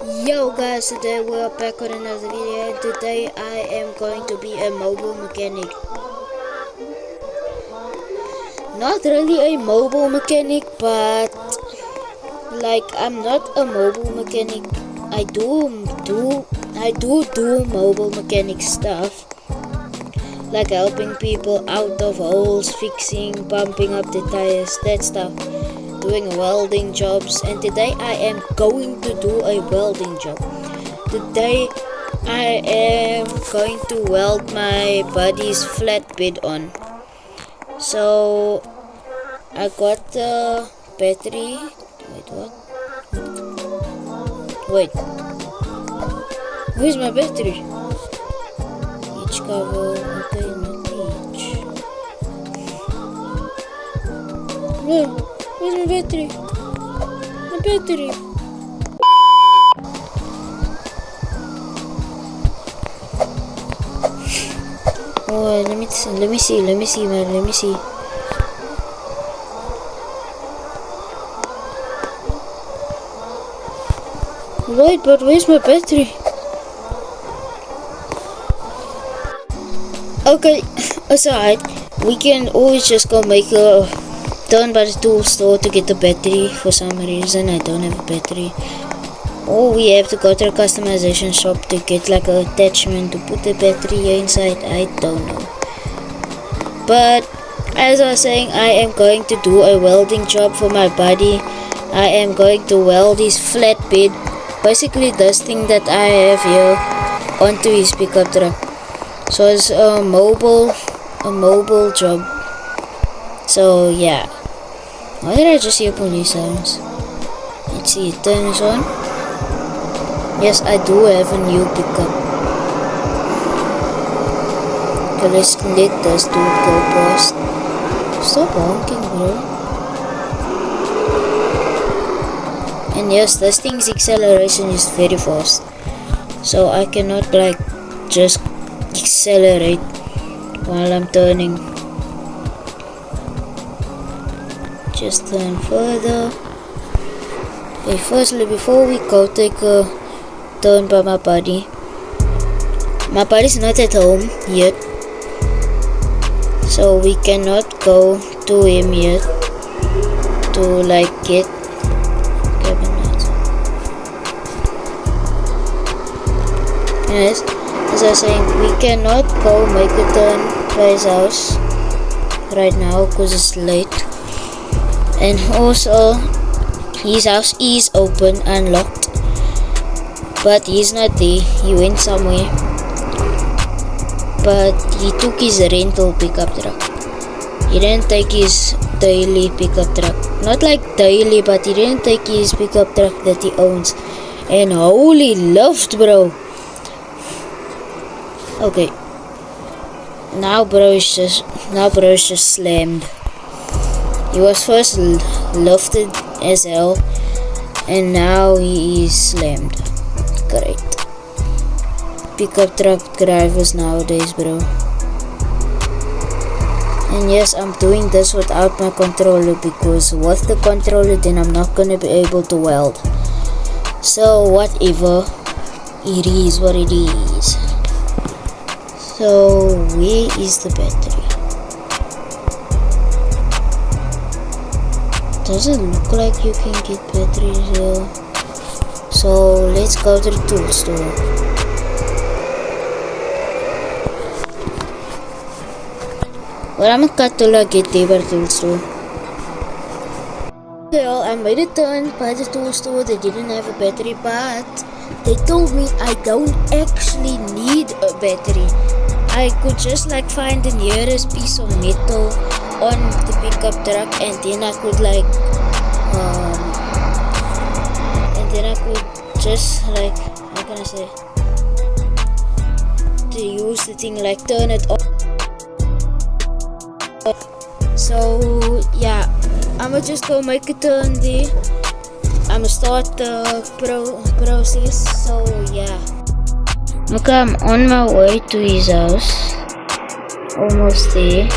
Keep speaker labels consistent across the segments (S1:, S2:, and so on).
S1: Yo guys, today we are back on another video. Today I am going to be a mobile mechanic. Not really a mobile mechanic, but like I'm not a mobile mechanic. I do mobile mechanic stuff, like helping people out of holes, fixing, pumping up the tires, that stuff. Doing welding jobs, and today I am going to do a welding job. Today I am going to weld my buddy's flatbed on. So I got the battery. Wait, where's my battery? Each cover. Okay, not each. No. Where's my battery? My battery. Oh, let me see, man. Let me see. Wait, but where's my battery? Okay, aside, we can always just go make a turn by the tool store to get the battery. For some reason I don't have a battery, or we have to go to the customization shop to get like an attachment to put the battery inside. I don't know, but as I was saying, I am going to do a welding job for my buddy. I am going to weld his flatbed, basically this thing that I have here, onto his pickup truck. So it's a mobile job. So yeah. Why did I just hear police sirens? Let's see, it turns on. Yes, I do have a new pickup. Okay, let's let this dude go past. Stop honking, bro. And yes, this thing's acceleration is very fast. So I cannot like just accelerate while I'm turning. Just turn further. Okay, firstly, before we go, take a turn by my buddy. My buddy's not at home yet, so we cannot go to him yet to like get cabinet. Yes, as I was saying, we cannot go make a turn by his house right now because it's late. And also, his house is open, unlocked, but he's not there. He went somewhere, but he took his rental pickup truck. He didn't take his daily pickup truck. Not like daily, but he didn't take his pickup truck that he owns. And holy lift, bro. Okay. Now bro is just slammed. He was first lifted as hell, and now he is slammed. Great. Pickup truck drivers nowadays, bro. And yes, I'm doing this without my controller, because with the controller then I'm not gonna be able to weld. So whatever, it is what it is. So where is the battery? Doesn't look like you can get batteries here. So let's go to the tool store. Well, I'm gonna cut till I get there by the tool store. Well, I made a turn by the tool store. They didn't have a battery, but they told me I don't actually need a battery. I could just like find the nearest piece of metal on the pickup truck, and then I could like just like, how can I say, to use the thing, like turn it off. So yeah, I'ma just go make a turn there. I'ma start the process. So yeah, okay, I'm on my way to his house, almost there.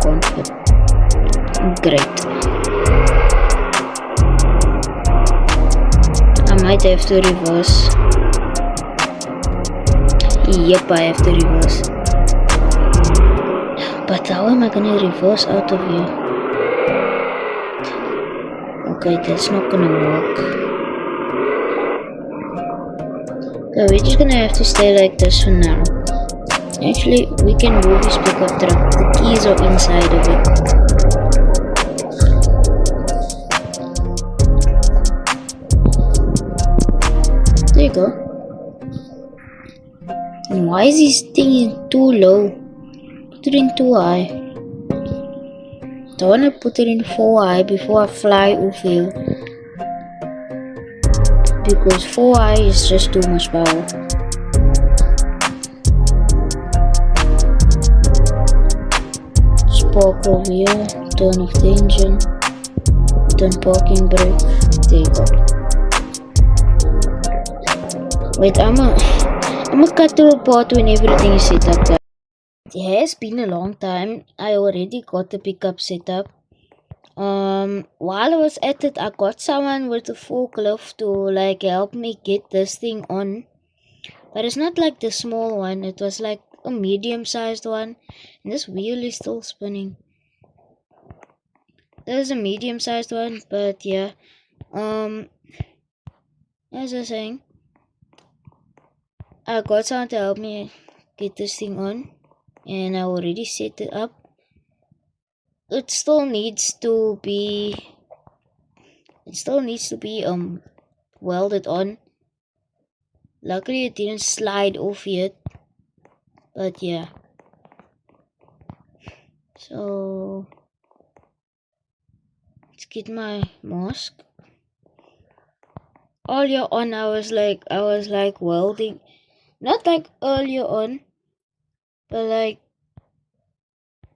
S1: can't fit. Great. I might have to reverse. Yep, I have to reverse. But how am I gonna reverse out of here? Okay, that's not gonna work. Okay, we're just gonna have to stay like this for now. Actually, we can move this pickup truck. The keys are inside of it. There you go. And why is this thing too low? Put it in too high. I wanna put it in 4 high before I fly off here. Because 4 high is just too much power. Park over here, turn off the engine, turn parking brake, there you go. Wait, I'ma cut to a part when everything is set up, guys. It has been a long time. I already got the pickup set up. While I was at it, I got someone with a forklift to like help me get this thing on. But it's not like the small one, it was like a medium-sized one, and this wheel is still spinning. There's a medium-sized one, but yeah. As I was saying, I got someone to help me get this thing on, and I already set it up. It still needs to be welded on. Luckily, it didn't slide off yet. But yeah. So let's get my mask. Earlier on, I was like welding, not like earlier on, but like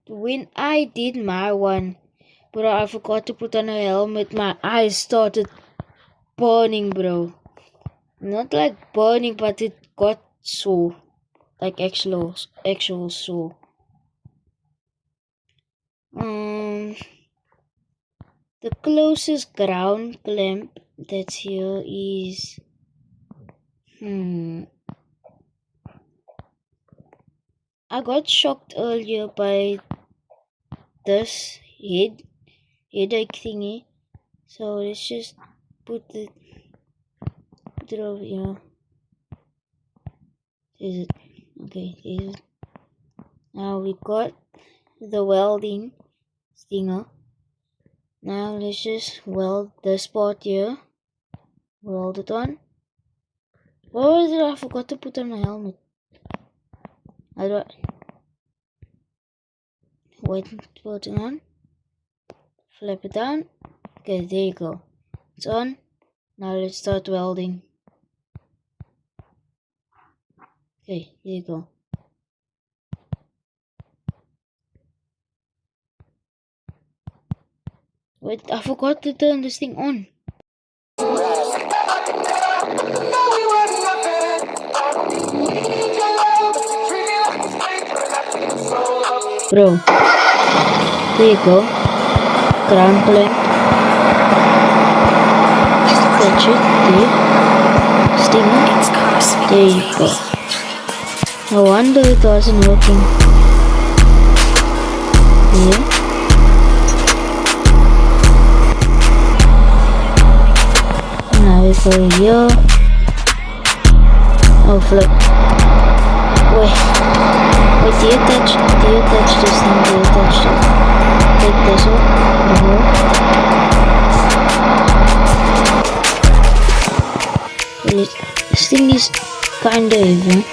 S1: when I did my one, but I forgot to put on a helmet. My eyes started burning, bro. Not like burning, but it got sore. Like actual sore. The closest ground clamp that's here is I got shocked earlier by this headache thingy. So let's just put it over here. Is it? Okay, is it? Now we got the welding stinger. Now let's just weld this part here. Weld it on. What was it? I forgot to put on my helmet. How do I? Wait, put it on. Flip it down. Okay, there you go. It's on. Now let's start welding. Okay, here you go. Wait, I forgot to turn this thing on. Bro, there you go. Ground clamp. Catch it, there. Stinger. There you go. No wonder it wasn't working. Here. Now we go here. Oh, flip. Wait, do you touch this thing? Do you touch it? Take this one. This thing is kinda heavy.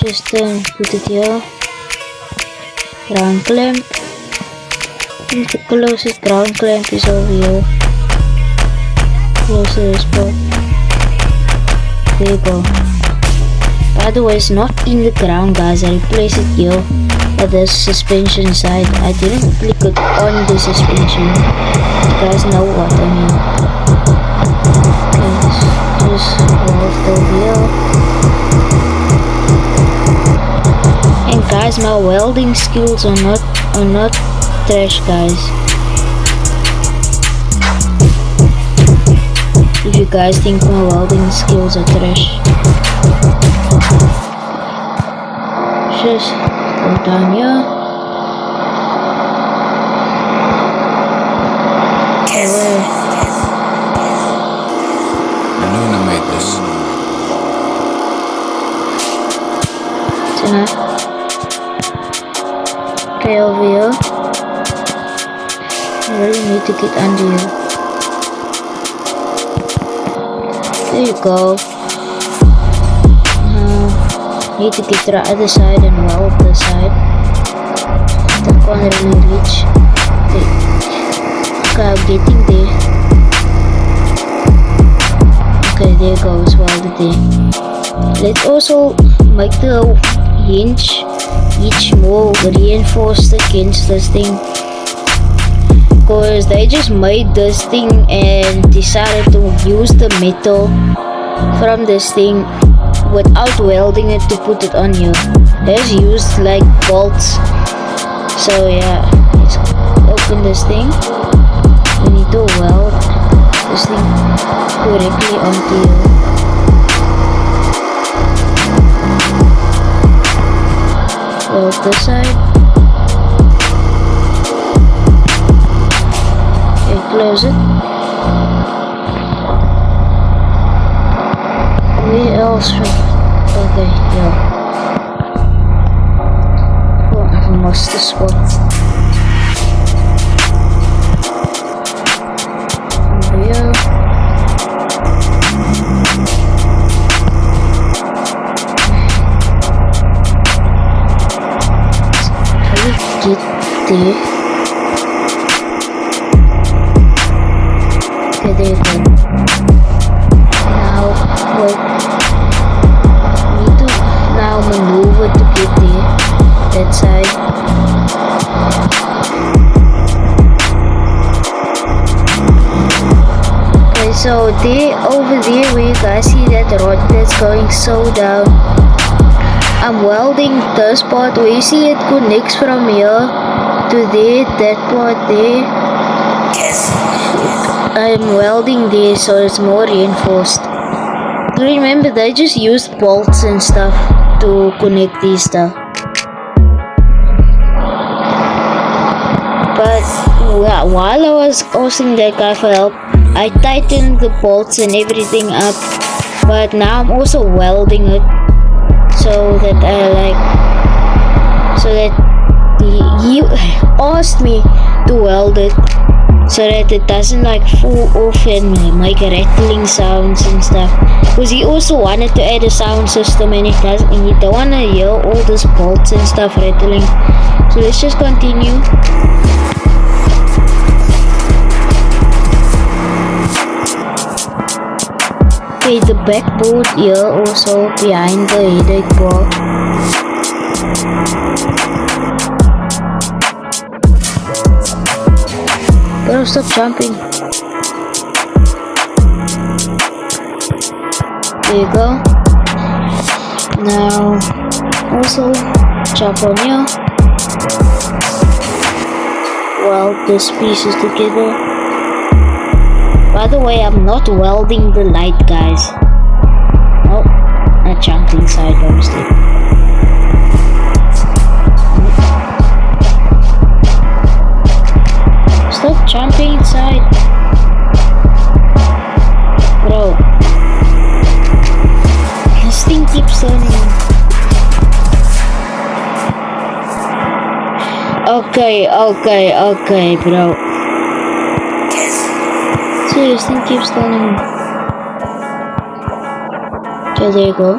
S1: Just put it here. Ground clamp. I think the closest ground clamp is over here. Close to this part. There you go. By the way, it's not in the ground, guys. I replaced it here at the suspension side. I didn't click it on the suspension. You guys know what I mean. Okay, just weld over here. And guys, guys, my welding skills are not trash, guys. If you guys think my welding skills are trash, just go down here.
S2: Nuna made this.
S1: Okay, over here. I really need to get under here. There you go. Now, need to get to the other side and weld the side. That can't really reach. Okay, I'm getting there. Okay, there goes welded there. Let's also make the hinge each more reinforced against this thing, because they just made this thing and decided to use the metal from this thing without welding it to put it on here. They just used like bolts. So yeah, let's open this thing. We need to weld this thing correctly onto here. Weld this side. Okay, close it. Where else should... Okay, yeah. Oh, I must have spot. Over here. Get there. Okay, there you go. Now, wait. Need to now maneuver to get there. That side. Okay, so there, over there, where you guys see that rod that's going so down. I'm welding this part where you see it connects from here to there, that part there. I'm welding there so it's more reinforced. Remember, they just used bolts and stuff to connect these stuff. But while I was asking that guy for help, I tightened the bolts and everything up. But now I'm also welding it. So that he asked me to weld it so that it doesn't like fall off and make rattling sounds and stuff, because he also wanted to add a sound system and he don't want to hear all these bolts and stuff rattling. So let's just continue. Okay, the backboard here also behind the headache bar. Bro, stop jumping. There you go. Now, also jump on here. Weld these pieces together. By the way, I'm not welding the light, guys. Nope, I jumped inside, honestly. Stop jumping inside. Bro. This thing keeps turning. Okay, bro. This thing keeps turning. Okay, there you go.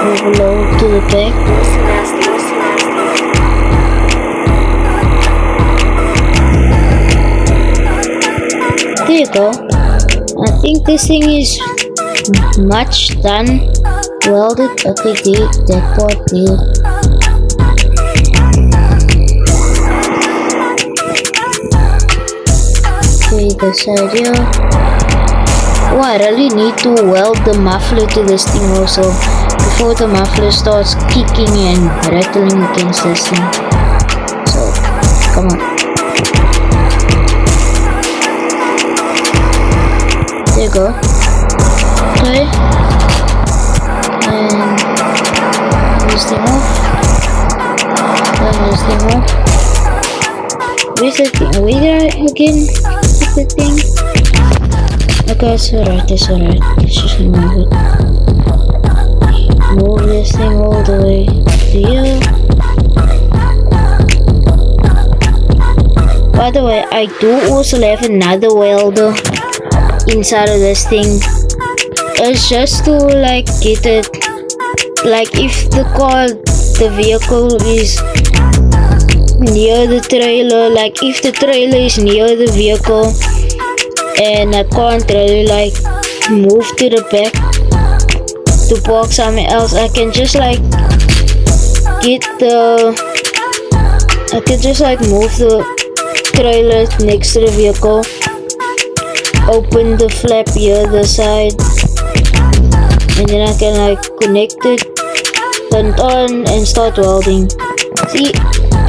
S1: Overload to the back. There you go. I think this thing is much done. Welded. Okay, there, that part there. Okay, the side here. Oh, I really need to weld the muffler to this thing also before the muffler starts kicking and rattling against this thing. So, come on. There you go. Okay. And this thing off. Turn this thing off. Where's the thing? Where did I again put the thing? Okay, it's alright, it's alright. Let's just remove it. Move this thing all the way to here. By the way, I do also have another welder inside of this thing. It's just to like get it, like if the car, the vehicle is near the trailer, like if the trailer is near the vehicle and I can't really like move to the back to park somewhere else, I can just like move the trailer next to the vehicle, open the flap here the side, and then I can like connect it, turn it on and start welding. See,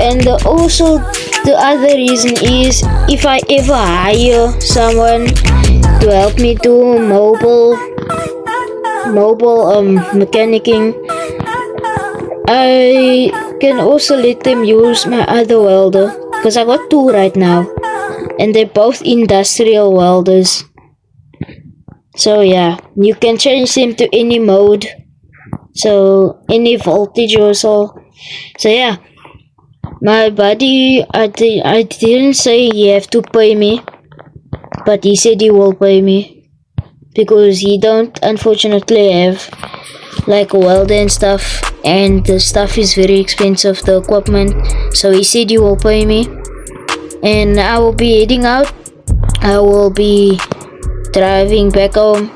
S1: and also the other reason is if I ever hire someone to help me do mobile mechanicking, I can also let them use my other welder, because I got two right now and they're both industrial welders. So yeah, you can change them to any mode, so any voltage or so. So yeah, my buddy, I didn't say he have to pay me, but he said he will pay me because he don't unfortunately have like a welder and stuff, and the stuff is very expensive, the equipment. So he said he will pay me, and I will be heading out. I will be driving back home,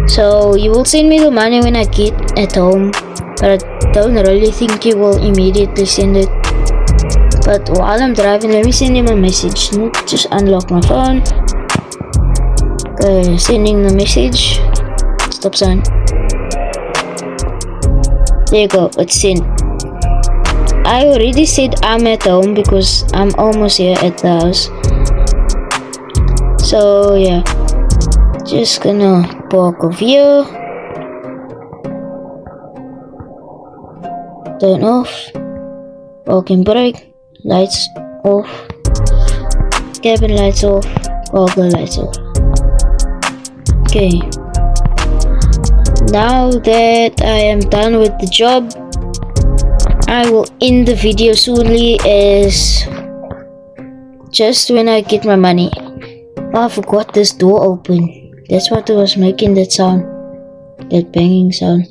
S1: so you will send me the money when I get at home, but I don't really think you will immediately send it. But while I'm driving, let me send him a message. Just unlock my phone. Okay, sending the message. Stop sign. There you go, it's sent. I already said I'm at home because I'm almost here at the house. So yeah, just gonna park over here. Turn off, parking brake, lights off, cabin lights off, cargo lights off. Okay, now that I am done with the job, I will end the video soonly, as just when I get my money. Oh, I forgot this door open. That's what was making that sound, that banging sound.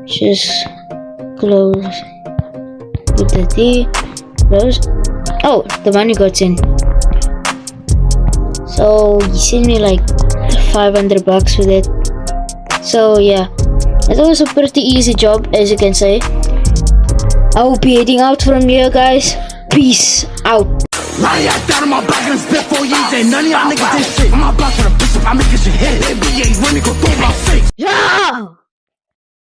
S1: Just close, put that there, close. Oh, the money got in. So he sent me like $500 for that. So yeah, it was a pretty easy job, as you can say. I will be heading out from here, guys. Peace out.
S2: My ass down on my back and spent 4 years and none of y'all niggas did shit. I'm about to the bishop, I'm making shit hit. NBA running, go through my face.
S1: Yeah!